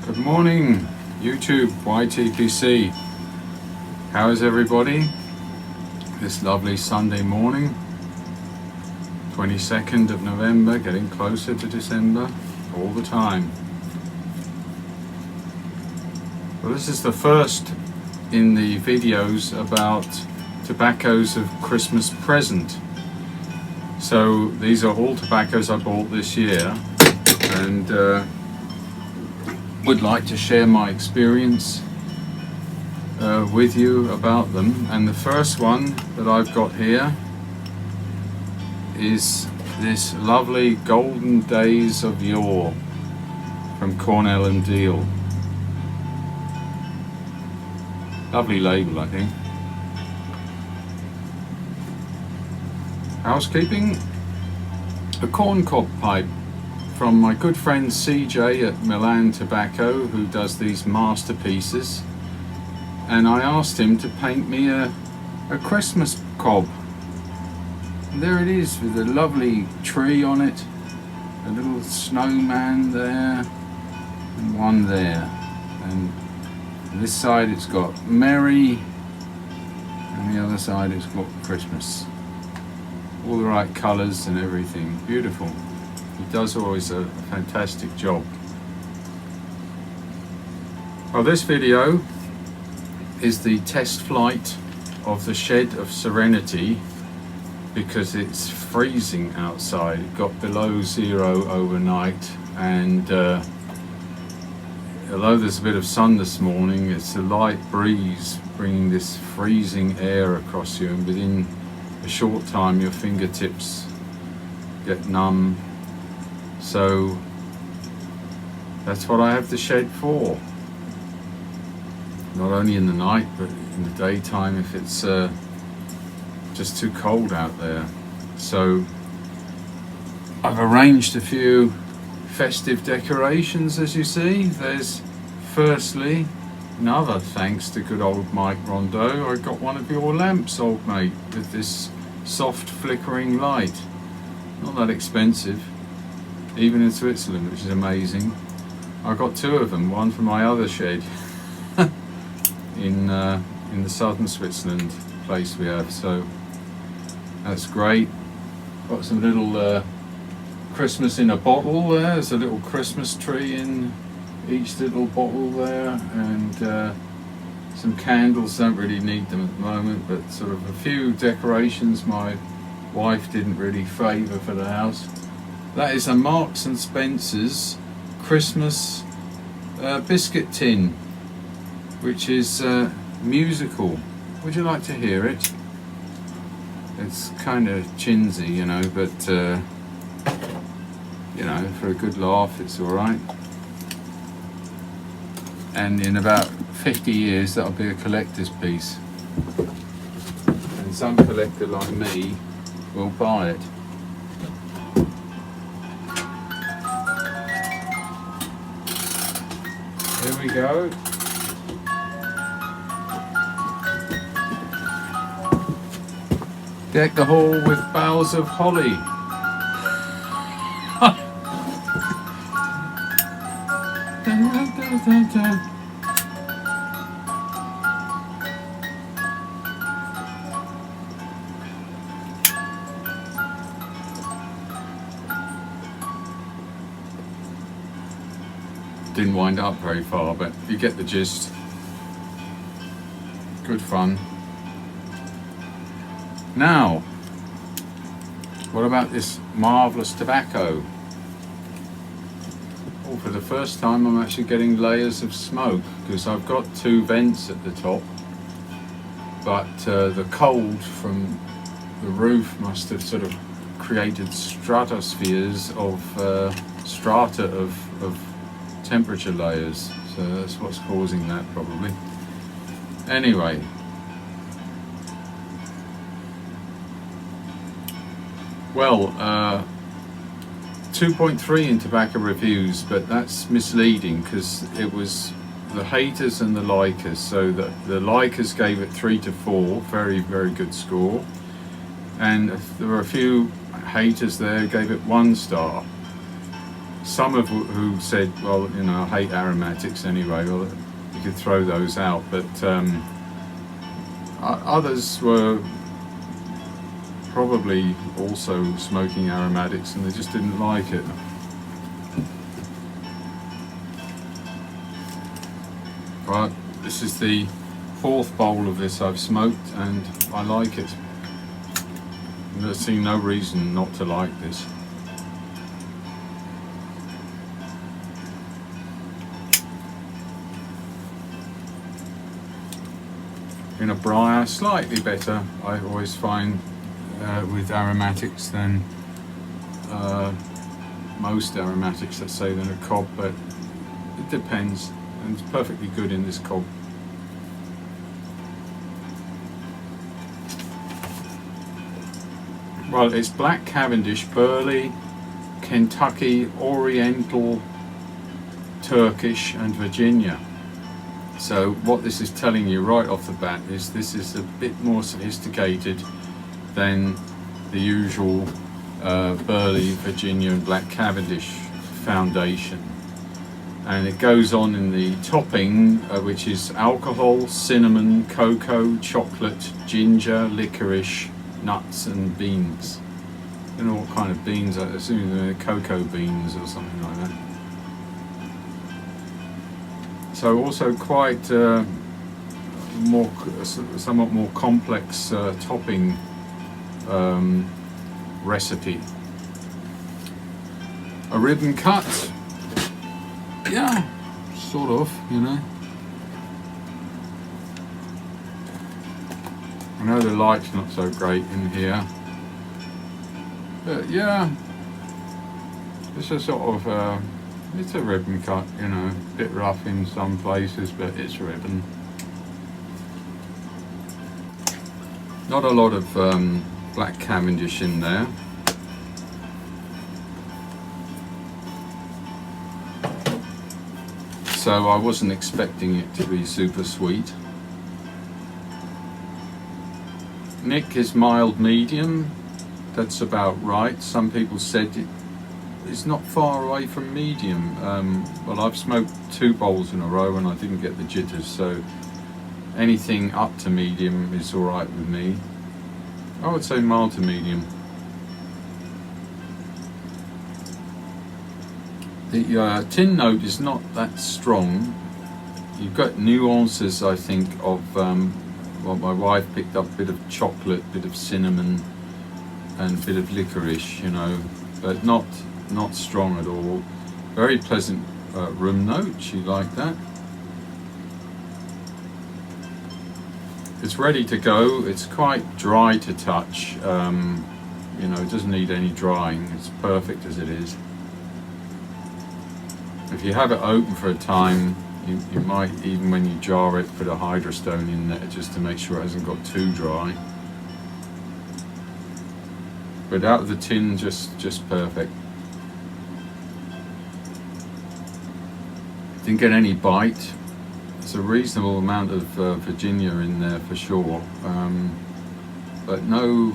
Good morning, YouTube, YTPC. How is everybody this lovely Sunday morning, 22nd of November, getting closer to December all the time. Well, this is the first in the videos about tobaccos of Christmas present. So these are all tobaccos I bought this year, and would like to share my experience with you about them. And the first one that I've got here is this lovely Golden Days of Yore from Cornell and Deal. Lovely label, I think. Housekeeping, a corncob pipe from my good friend CJ at Milan Tobacco, who does these masterpieces, and I asked him to paint me a Christmas cob. And there it is, with a lovely tree on it, a little snowman there, and one there, and on this side it's got Merry, and the other side it's got Christmas. All the right colours and everything, beautiful. He does always a fantastic job. Well, this video is the test flight of the shed of Serenity, because it's freezing outside. It got below zero overnight, and although there's a bit of sun this morning, it's a light breeze bringing this freezing air across you, and within a short time your fingertips get numb. So that's what I have the shed for. Not only in the night, but in the daytime if it's just too cold out there. So I've arranged a few festive decorations, as you see. There's firstly another thanks to good old Mike Rondeau. I got one of your lamps, old mate, with this soft flickering light. Not that expensive, even in Switzerland, which is amazing. I got two of them, one for my other shed in the southern Switzerland place we have, so that's great. Got some little Christmas in a bottle there. There's a little Christmas tree in each little bottle there, and some candles. Don't really need them at the moment, but sort of a few decorations my wife didn't really favour for the house. That is a Marks and Spencer's Christmas biscuit tin, which is musical. Would you like to hear it? It's kind of chinsy, you know, but you know, for a good laugh it's alright. And in about 50 years that'll be a collector's piece, and some collector like me will buy it. Here we go. Deck the hall with boughs of holly. Dun, dun, dun, dun, dun. Didn't wind up very far, but you get the gist. Good fun. Now, what about this marvellous tobacco? Oh, for the first time I'm actually getting layers of smoke, because I've got two vents at the top, but the cold from the roof must have sort of created stratospheres of strata of temperature layers, so that's what's causing that probably. Anyway, well, 2.3 in tobacco reviews, but that's misleading, because it was the haters and the likers. So the likers gave it 3 to 4, very good score, and there were a few haters there who gave it 1 star. some of who said, well, you know, I hate aromatics anyway, well, you could throw those out, but others were probably also smoking aromatics and they just didn't like it. Right, this is the 4th bowl of this I've smoked and I like it. I see no reason not to like this. In a briar, slightly better, I always find, with aromatics than most aromatics, let's say, than a cob, but it depends, and it's perfectly good in this cob. Well, it's Black Cavendish, Burley, Kentucky, Oriental, Turkish and Virginia. So what this is telling you right off the bat is this is a bit more sophisticated than the usual Burley, Virginia and Black Cavendish foundation. And it goes on in the topping, which is alcohol, cinnamon, cocoa, chocolate, ginger, licorice, nuts and beans. I don't know what kind of beans, I assume they're cocoa beans or something like that. So also quite somewhat more complex topping recipe. A ribbon cut, yeah, sort of, you know. I know the light's not so great in here, but yeah, it's a sort of it's a ribbon cut, you know, a bit rough in some places, but it's ribbon. Not a lot of Black Cavendish in there. So I wasn't expecting it to be super sweet. Nick is mild medium, that's about right. Some people said it's not far away from medium. Well, I've smoked 2 bowls in a row and I didn't get the jitters, so anything up to medium is alright with me. I would say mild to medium. The tin note is not that strong. You've got nuances, I think, of well, my wife picked up a bit of chocolate, a bit of cinnamon and a bit of licorice, you know, but not strong at all. Very pleasant room note, she liked that. It's ready to go. It's quite dry to touch, you know, it doesn't need any drying. It's perfect as it is. If you have it open for a time, you might, even when you jar it, put a hydrostone in there just to make sure it hasn't got too dry. But out of the tin, just perfect. Didn't get any bite. It's a reasonable amount of Virginia in there for sure, but no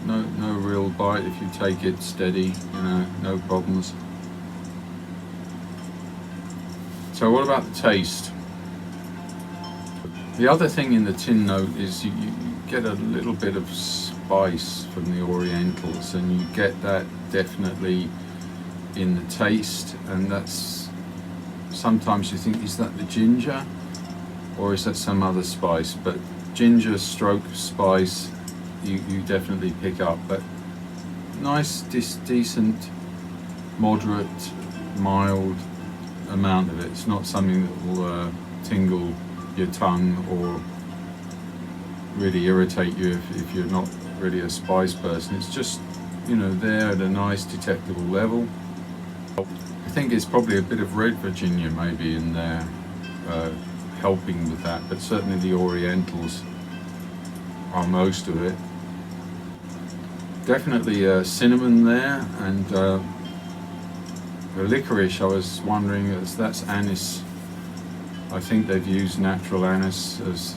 real bite if you take it steady, you know, no problems. So what about the taste? The other thing in the tin note is you get a little bit of spice from the Orientals, and you get that definitely in the taste, and that's, sometimes you think, is that the ginger or is that some other spice? But ginger stroke spice you definitely pick up, but nice, decent, moderate, mild amount of it. It's not something that will tingle your tongue or really irritate you if you're not really a spice person. It's just, you know, there at a nice detectable level. I think it's probably a bit of red Virginia maybe in there helping with that, but certainly the Orientals are most of it. Definitely cinnamon there, and the licorice, I was wondering, that's anise. I think they've used natural anise, as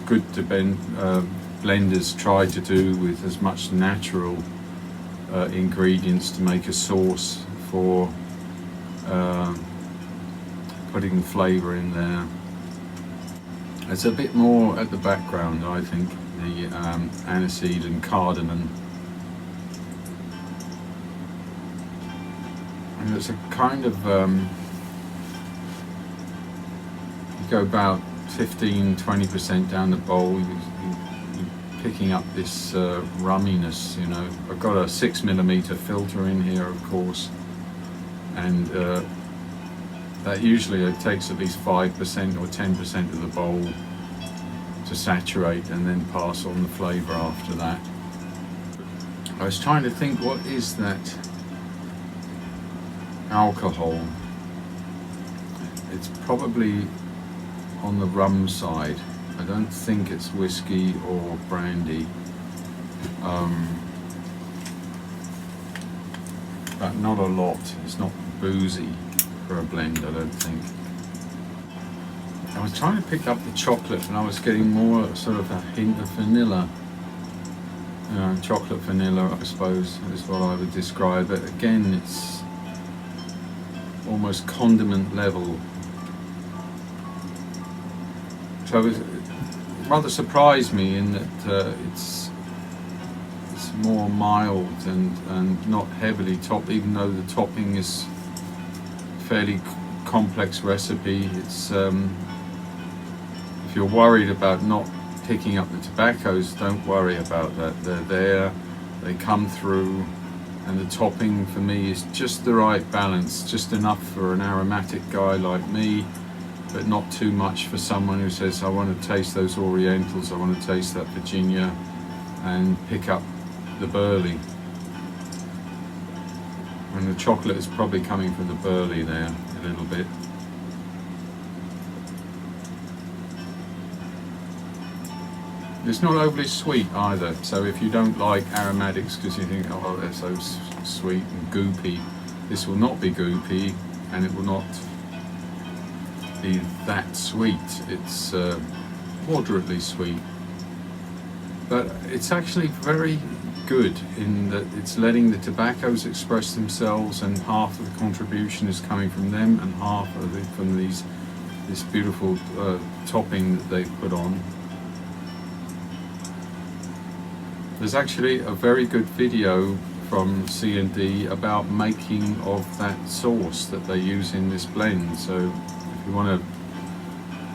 good to blenders try to do, with as much natural ingredients to make a sauce for putting the flavour in there. It's a bit more at the background, I think, the aniseed and cardamom. And it's a kind of, you go about 15-20% down the bowl, you're picking up this rumminess, you know. I've got a 6mm filter in here, of course, and that usually it takes at least 5% or 10% of the bowl to saturate, and then pass on the flavour after that. I was trying to think, what is that alcohol? It's probably on the rum side. I don't think it's whiskey or brandy, but not a lot. It's not boozy for a blend, I don't think. I was trying to pick up the chocolate, and I was getting more sort of a hint of vanilla. You know, chocolate vanilla, I suppose, is what I would describe it. Again, it's almost condiment level. So it rather surprised me in that it's more mild and not heavily topped, even though the topping is fairly complex recipe. It's if you're worried about not picking up the tobaccos, don't worry about that. They're there, they come through, and the topping for me is just the right balance, just enough for an aromatic guy like me, but not too much for someone who says, I want to taste those Orientals, I want to taste that Virginia, and pick up the burley. And the chocolate is probably coming from the burley there a little bit. It's not overly sweet either, so if you don't like aromatics because you think, oh, they're so sweet and goopy, this will not be goopy, and it will not be that sweet. It's moderately sweet, but it's actually very good in that it's letting the tobaccos express themselves, and half of the contribution is coming from them and half of it from this beautiful topping that they've put on. There's actually a very good video from C&D about making of that sauce that they use in this blend, so if you want to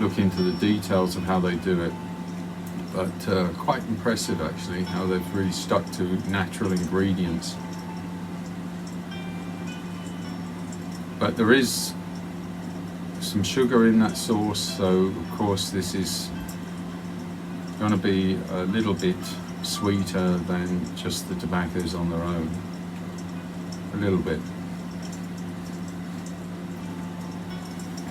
look into the details of how they do it. But quite impressive actually, how they've really stuck to natural ingredients. But there is some sugar in that sauce, so of course this is going to be a little bit sweeter than just the tobaccos on their own. A little bit.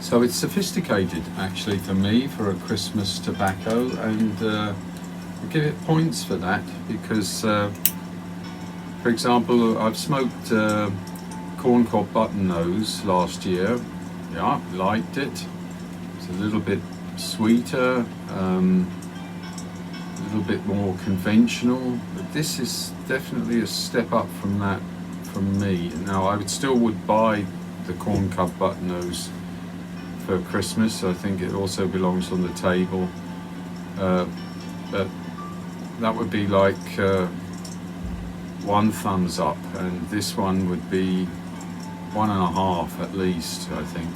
So it's sophisticated actually for me for a Christmas tobacco, and I give it points for that because for example, I've smoked corncob button nose last year. Yeah, liked it. It's a little bit sweeter, a little bit more conventional, but this is definitely a step up from that from me. Now I would buy the corncob button nose for Christmas. I think it also belongs on the table, but that would be like 1 thumbs up, and this one would be 1.5 at least, I think.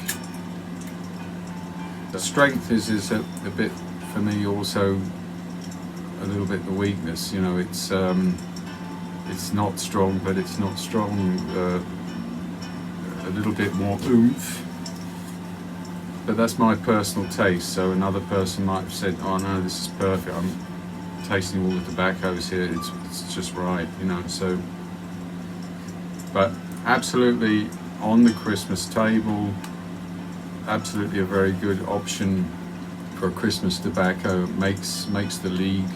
The strength is a bit for me also a little bit the weakness, you know. It's not strong, but it's not strong, a little bit more oomph. But that's my personal taste, so another person might have said, oh no, this is perfect, I'm tasting all the tobaccos here, it's just right, you know. So, but absolutely on the Christmas table, absolutely a very good option for a Christmas tobacco. Makes the league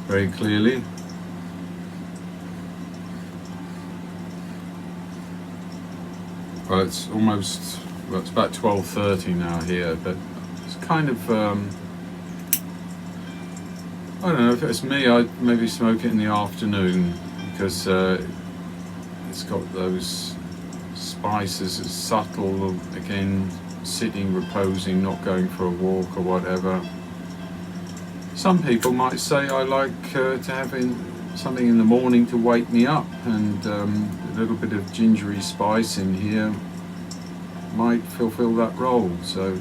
very clearly. Well, it's almost, well, it's about 12:30 now here, but it's kind of, I don't know, if it's me, I'd maybe smoke it in the afternoon because it's got those spices, it's subtle, again, sitting, reposing, not going for a walk or whatever. Some people might say I like to have something in the morning to wake me up, and a little bit of gingery spice in here might fulfill that role. So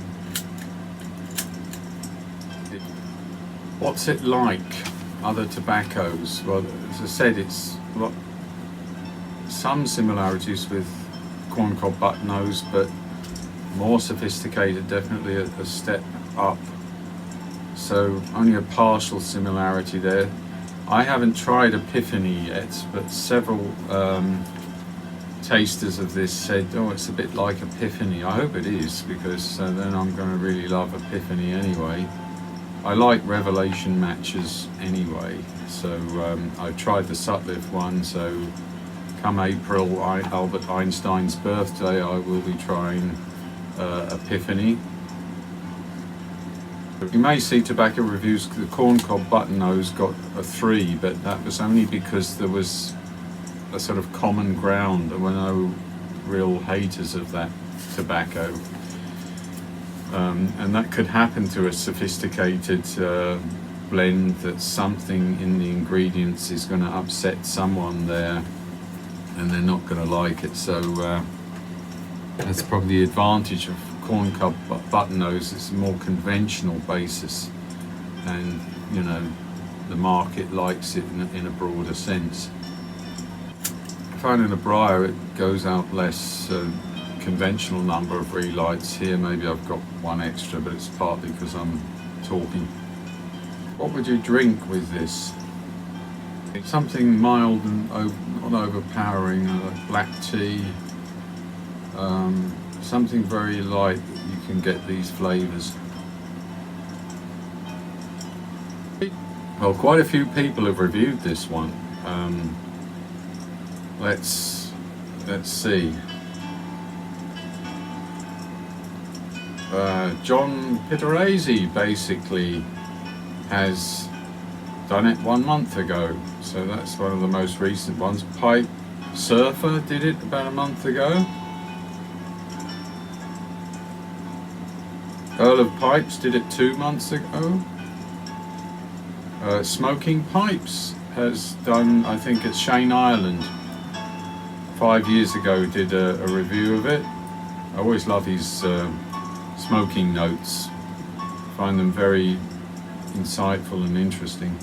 what's it like, other tobaccos? Well, as I said, it's got some similarities with corncob butternose, but more sophisticated, definitely a step up. So only a partial similarity there. I haven't tried Epiphany yet, but several tasters of this said, oh, it's a bit like Epiphany. I hope it is, because then I'm going to really love Epiphany anyway. I like Revelation matches anyway, so I tried the Sutliff one, so come April, Albert Einstein's birthday, I will be trying Epiphany. You may see tobacco reviews, the corncob butternose got a 3, but that was only because there was a sort of common ground. There were no real haters of that tobacco. And that could happen to a sophisticated blend, that something in the ingredients is going to upset someone there and they're not going to like it. So that's probably the advantage of corncob butternose. It's a more conventional basis, and you know, the market likes it in a broader sense. I find in a briar it goes out less. Conventional number of relights here. Maybe I've got one extra, but it's partly because I'm talking. What would you drink with this? Something mild and not overpowering, like black tea. Something very light that you can get these flavours. Well, quite a few people have reviewed this one. Let's see. John Pitterese basically has done it 1 month ago, so that's one of the most recent ones. Pipe Surfer did it about a month ago. Earl of Pipes did it 2 months ago. Smoking Pipes has done, I think it's Shane Ireland, 5 years ago, did a review of it. I always love his smoking notes, find them very insightful and interesting.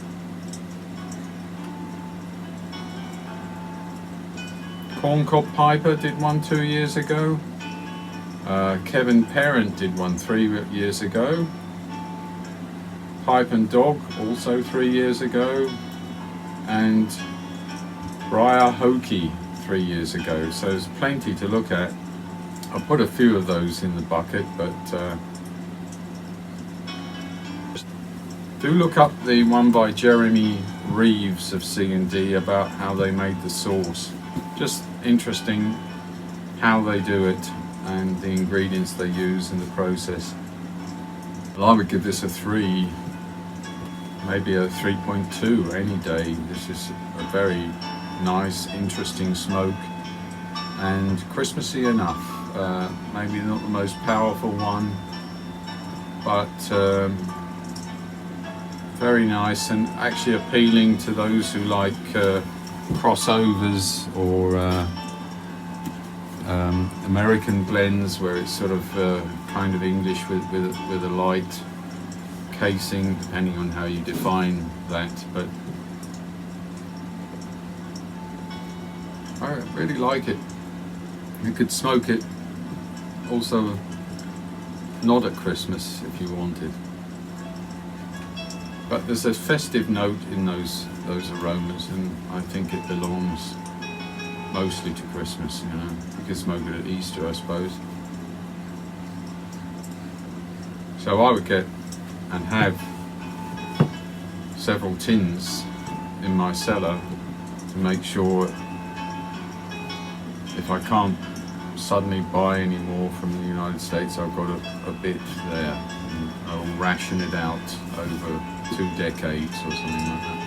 Corncob Piper did one 2 years ago. Kevin Parent did one 3 years ago. Pipe and Dog also 3 years ago, and Briar Hokey 3 years ago. So there's plenty to look at. I'll put a few of those in the bucket, but do look up the one by Jeremy Reeves of C&D about how they made the sauce. Just interesting how they do it and the ingredients they use in the process. Well, I would give this a 3, maybe a 3.2 any day. This is a very nice, interesting smoke and Christmassy enough. Maybe not the most powerful one, but very nice and actually appealing to those who like crossovers or American blends, where it's sort of kind of English with a light casing, depending on how you define that. But I really like it. You could smoke it also not at Christmas if you wanted. But there's a festive note in those aromas, and I think it belongs mostly to Christmas. You know, you could smoke it at Easter, I suppose. So I would get and have several tins in my cellar to make sure, if I can't suddenly buy any more from the United States, I've got a bit there, and I'll ration it out over 2 decades or something like that.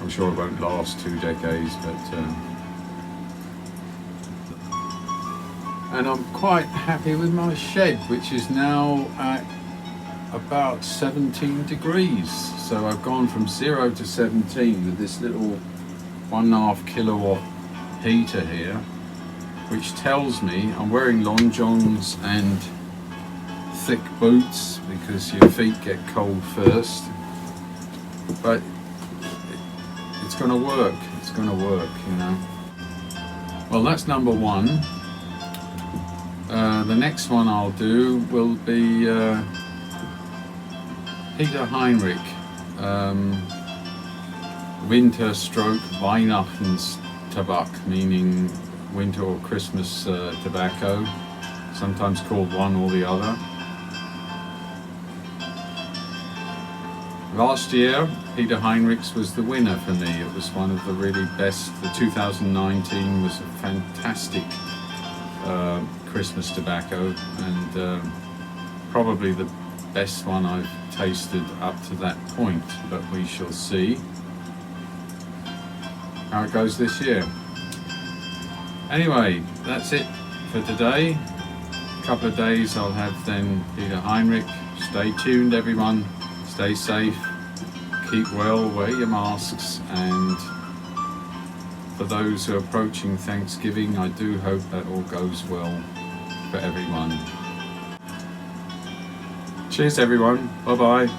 I'm sure it won't last 2 decades, but and I'm quite happy with my shed, which is now at about 17 degrees. So I've gone from 0 to 17 with this little 1.5 kilowatt heater here, which tells me I'm wearing long johns and thick boots because your feet get cold first, but it's going to work. It's going to work, you know. Well, that's number one. The next one I'll do will be Peter Heinrich, Winter stroke Weihnachtstabak, meaning winter or Christmas tobacco, sometimes called one or the other. Last year, Peter Heinrich's was the winner for me. It was one of the really best. The 2019 was a fantastic Christmas tobacco, and probably the best one I've tasted up to that point, but we shall see how it goes this year. Anyway, that's it for today. A couple of days I'll have then Peter Heinrich. Stay tuned, everyone. Stay safe, keep well, wear your masks, and for those who are approaching Thanksgiving, I do hope that all goes well for everyone. Cheers everyone, bye bye.